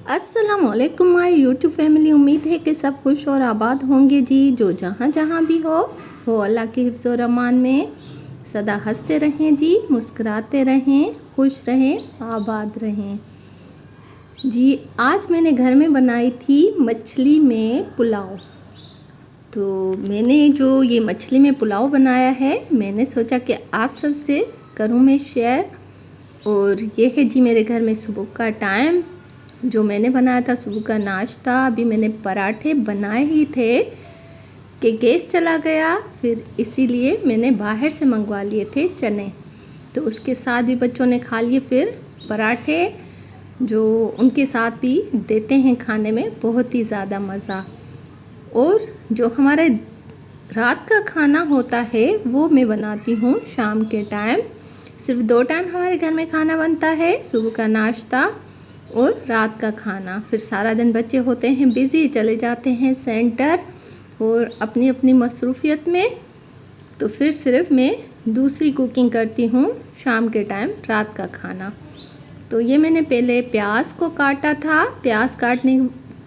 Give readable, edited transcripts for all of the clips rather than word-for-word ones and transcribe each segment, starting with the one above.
अस्सलामुअलैकुम my YouTube family. उम्मीद है कि सब खुश और आबाद होंगे जी। जो जहाँ जहाँ भी हो अल्लाह के हिफ्ज़ और अमान में सदा हंसते रहें जी, मुस्कुराते रहें, खुश रहें, आबाद रहें जी। आज मैंने घर में बनाई थी मछली में पुलाव। तो मैंने जो ये मछली में पुलाव बनाया है, मैंने सोचा कि आप सबसे करूँ मैं शेयर। और ये है जी मेरे घर में सुबह का टाइम, जो मैंने बनाया था सुबह का नाश्ता। अभी मैंने पराठे बनाए ही थे कि गैस चला गया, फिर इसीलिए मैंने बाहर से मंगवा लिए थे चने। तो उसके साथ भी बच्चों ने खा लिए। फिर पराठे जो उनके साथ भी देते हैं खाने में बहुत ही ज़्यादा मज़ा। और जो हमारे रात का खाना होता है वो मैं बनाती हूँ शाम के टाइम। सिर्फ 2 टाइम हमारे घर में खाना बनता है, सुबह का नाश्ता और रात का खाना। फिर सारा दिन बच्चे होते हैं बिज़ी, चले जाते हैं सेंटर और अपनी अपनी मसरूफ़ियत में। तो फिर सिर्फ मैं दूसरी कुकिंग करती हूँ शाम के टाइम, रात का खाना। तो ये मैंने पहले प्याज को काटा था। प्याज काटने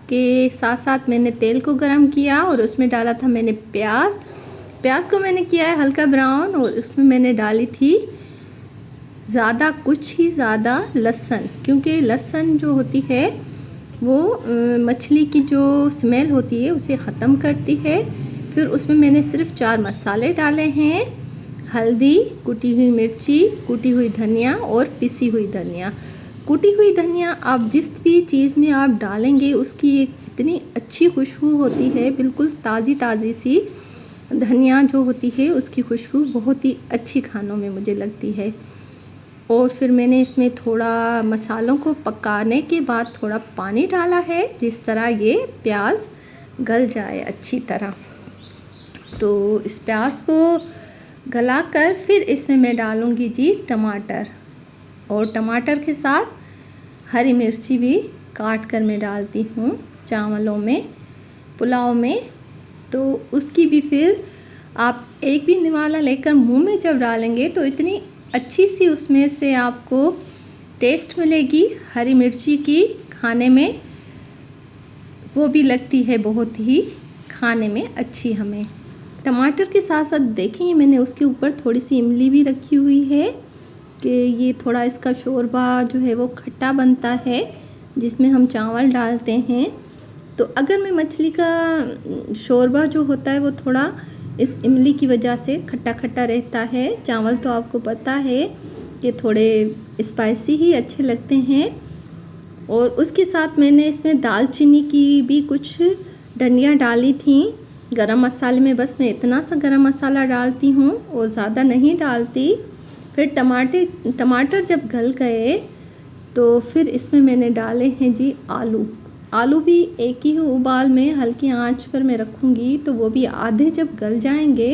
के साथ साथ मैंने तेल को गरम किया और उसमें डाला था मैंने प्याज को मैंने किया है हल्का ब्राउन। और उसमें मैंने डाली थी ज़्यादा लहसुन, क्योंकि लहसुन जो होती है वो मछली की जो स्मेल होती है उसे ख़त्म करती है। फिर उसमें मैंने सिर्फ 4 मसाले डाले हैं: हल्दी, कुटी हुई मिर्ची, कुटी हुई धनिया और पिसी हुई धनिया। कुटी हुई धनिया आप जिस भी चीज़ में आप डालेंगे उसकी एक इतनी अच्छी खुशबू होती है, बिल्कुल ताज़ी सी धनिया जो होती है उसकी खुशबू बहुत ही अच्छी खानों में मुझे लगती है। और फिर मैंने इसमें थोड़ा मसालों को पकाने के बाद थोड़ा पानी डाला है, जिस तरह ये प्याज गल जाए अच्छी तरह। तो इस प्याज को गलाकर फिर इसमें मैं डालूँगी जी टमाटर, और टमाटर के साथ हरी मिर्ची भी काट कर मैं डालती हूँ चावलों में, पुलाव में। तो उसकी भी फिर आप एक भी निवाला लेकर मुंह में जब डालेंगे तो इतनी अच्छी सी उसमें से आपको टेस्ट मिलेगी हरी मिर्ची की, खाने में वो भी लगती है बहुत ही खाने में अच्छी हमें। टमाटर के साथ साथ देखिए मैंने उसके ऊपर थोड़ी सी इमली भी रखी हुई है कि ये थोड़ा इसका शोरबा जो है वो खट्टा बनता है जिसमें हम चावल डालते हैं। तो अगर मैं मछली का शोरबा जो होता है वो थोड़ा इस इमली की वजह से खट्टा खट्टा रहता है। चावल तो आपको पता है कि थोड़े स्पाइसी ही अच्छे लगते हैं। और उसके साथ मैंने इसमें दालचीनी की भी कुछ डंडियाँ डाली थी। गरम मसाले में बस मैं इतना सा गरम मसाला डालती हूँ और ज़्यादा नहीं डालती। फिर टमाटर जब गल गए तो फिर इसमें मैंने डाले हैं जी आलू भी एक ही उबाल में हल्की आंच पर मैं रखूँगी। तो वो भी आधे जब गल जाएंगे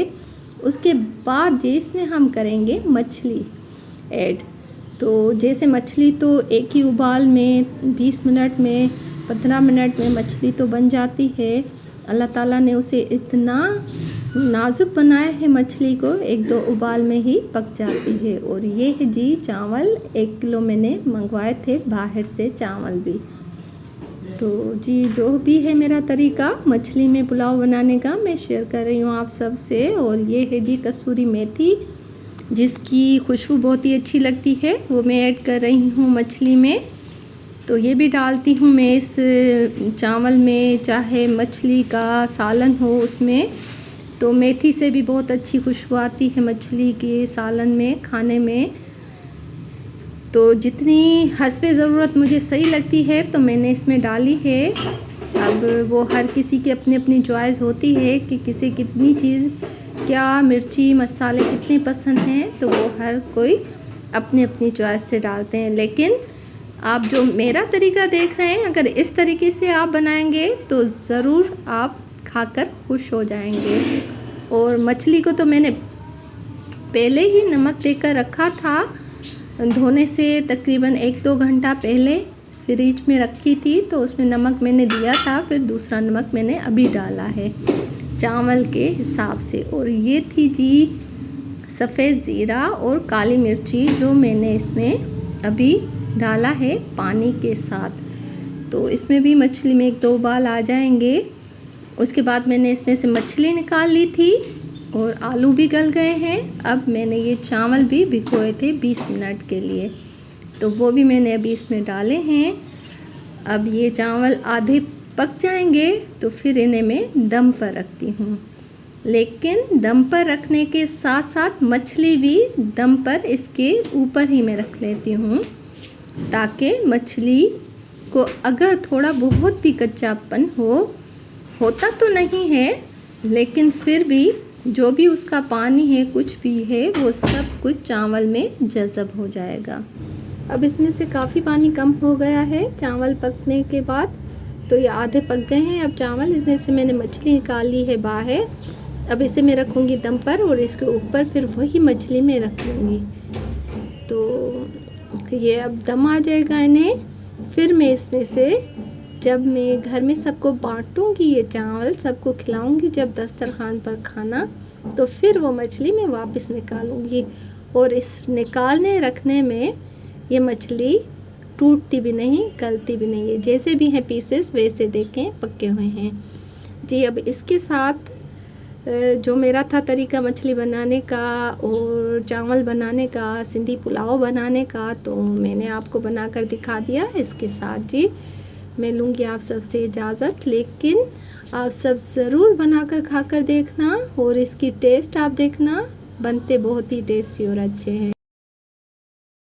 उसके बाद जिसमें हम करेंगे मछली ऐड। तो जैसे मछली तो एक ही उबाल में 20 मिनट में 15 मिनट में मछली तो बन जाती है। अल्लाह ताला ने उसे इतना नाजुक बनाया है, मछली को 1-2 उबाल में ही पक जाती है। और ये है जी चावल, 1 किलो मैंने मंगवाए थे बाहर से चावल भी। तो जी जो भी है मेरा तरीका मछली में पुलाव बनाने का मैं शेयर कर रही हूँ आप सब से। और ये है जी कसूरी मेथी, जिसकी खुशबू बहुत ही अच्छी लगती है, वो मैं ऐड कर रही हूँ मछली में। तो ये भी डालती हूँ मैं इस चावल में, चाहे मछली का सालन हो उसमें। तो मेथी से भी बहुत अच्छी खुशबू आती है मछली के सालन में, खाने में। तो जितनी हस्बे ज़रूरत मुझे सही लगती है तो मैंने इसमें डाली है। अब वो हर किसी की अपनी अपनी चॉइस होती है कि किसे कितनी चीज़, क्या मिर्ची मसाले कितने पसंद हैं, तो वो हर कोई अपनी अपनी चॉइस से डालते हैं। लेकिन आप जो मेरा तरीका देख रहे हैं, अगर इस तरीके से आप बनाएंगे तो ज़रूर आप खाकर खुश हो जाएंगे। और मछली को तो मैंने पहले ही नमक देकर रखा था, धोने से तकरीबन 1-2 घंटा पहले फ्रिज में रखी थी। तो उसमें नमक मैंने दिया था, फिर दूसरा नमक मैंने अभी डाला है चावल के हिसाब से। और ये थी जी सफ़ेद ज़ीरा और काली मिर्ची जो मैंने इसमें अभी डाला है पानी के साथ। तो इसमें भी मछली में 1-2 उबाल आ जाएंगे। उसके बाद मैंने इसमें से मछली निकाल ली थी और आलू भी गल गए हैं। अब मैंने ये चावल भी भिगोए थे 20 मिनट के लिए, तो वो भी मैंने अभी इसमें डाले हैं। अब ये चावल आधे पक जाएंगे तो फिर इन्हें मैं दम पर रखती हूँ, लेकिन दम पर रखने के साथ साथ मछली भी दम पर इसके ऊपर ही मैं रख लेती हूँ, ताकि मछली को अगर थोड़ा बहुत भी कच्चापन होता तो नहीं है, लेकिन फिर भी जो भी उसका पानी है कुछ भी है वो सब कुछ चावल में जज़ब हो जाएगा। अब इसमें से काफ़ी पानी कम हो गया है चावल पकने के बाद, तो ये आधे पक गए हैं। अब चावल इसमें से मैंने मछली निकाल ली है बाहर। अब इसे मैं रखूँगी दम पर और इसके ऊपर फिर वही मछली मैं रख लूँगी। तो ये अब दम आ जाएगा इन्हें। फिर मैं इसमें से जब मैं घर में सबको बांटूँगी ये चावल, सबको खिलाऊँगी जब दस्तरखान पर खाना, तो फिर वो मछली मैं वापस निकालूँगी। और इस निकालने रखने में ये मछली टूटती भी नहीं, गलती भी नहीं है। जैसे भी हैं पीसेस वैसे देखें पके हुए हैं जी। अब इसके साथ जो मेरा था तरीका मछली बनाने का और चावल बनाने का, सिंधी पुलाव बनाने का, तो मैंने आपको बनाकर दिखा दिया। इसके साथ जी मैं लूँगी आप सबसे इजाज़त, लेकिन आप सब ज़रूर बनाकर खाकर देखना और इसकी टेस्ट आप देखना, बनते बहुत ही टेस्टी और अच्छे हैं।